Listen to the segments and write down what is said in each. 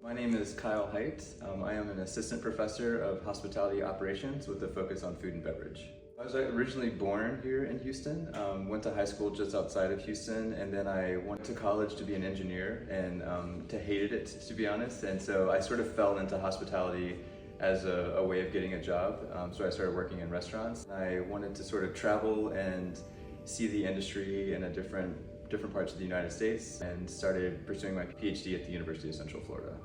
My name is Kyle Hight. I am an assistant professor of hospitality operations with a focus on food and beverage. I was originally born here in Houston, went to high school just outside of Houston, and then I went to college to be an engineer and hated it, to be honest. And so I sort of fell into hospitality as a way of getting a job. So I started working in restaurants. I wanted to sort of travel and see the industry in a different parts of the United States and started pursuing my PhD at the University of Central Florida.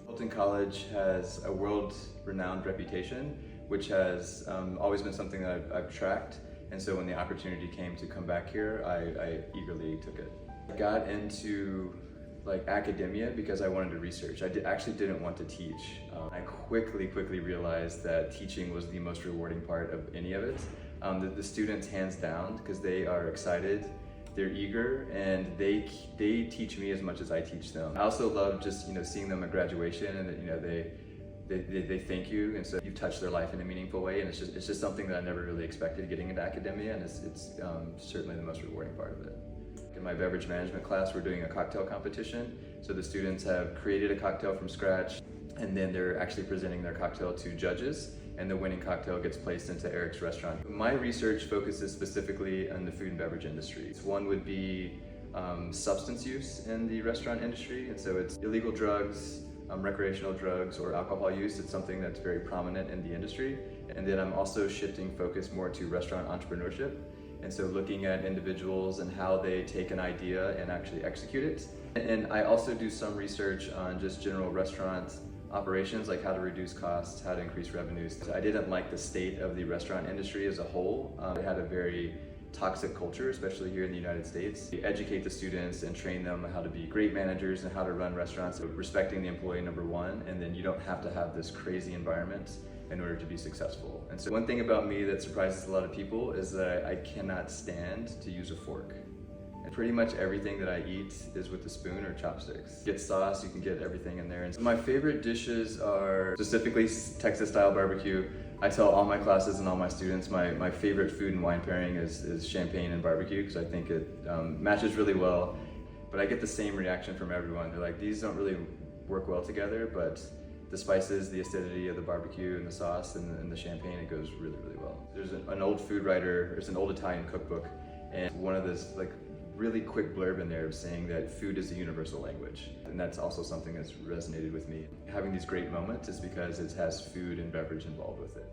Hilton College has a world-renowned reputation, which has always been something that I've tracked. And so when the opportunity came to come back here, I eagerly took it. I got into academia because I wanted to research. I actually didn't want to teach. I quickly realized that teaching was the most rewarding part of any of it. The students, hands down, because they are excited, they're eager, and they teach me as much as I teach them. I also love just seeing them at graduation, and they thank you, and so you've touched their life in a meaningful way, and it's just something that I never really expected getting into academia, and it's certainly the most rewarding part of it. In my beverage management class, we're doing a cocktail competition. So the students have created a cocktail from scratch, and then they're actually presenting their cocktail to judges, and the winning cocktail gets placed into Eric's restaurant. My research focuses specifically on the food and beverage industry. One would be substance use in the restaurant industry, and so it's illegal drugs, recreational drugs, or alcohol use. It's something that's very prominent in the industry. And then I'm also shifting focus more to restaurant entrepreneurship. And so looking at individuals and how they take an idea and actually execute it. And I also do some research on just general restaurant operations, like how to reduce costs, how to increase revenues. I didn't like the state of the restaurant industry as a whole. It had a very toxic culture, especially here in the United States. We educate the students and train them how to be great managers and how to run restaurants, respecting the employee, number one, and then you don't have to have this crazy environment in order to be successful. And so one thing about me that surprises a lot of people is that I cannot stand to use a fork. And pretty much everything that I eat is with a spoon or chopsticks. Get sauce, you can get everything in there. And so my favorite dishes are specifically Texas style barbecue. I tell all my classes and all my students my favorite food and wine pairing is champagne and barbecue, because I think it matches really well. But I get the same reaction from everyone. They're like, these don't really work well together, but the spices, the acidity of the barbecue and the sauce and the champagne, it goes really well. There's an old food writer, there's an old Italian cookbook, and one of this really quick blurb in there of saying that food is a universal language. And that's also something that's resonated with me. Having these great moments is because it has food and beverage involved with it.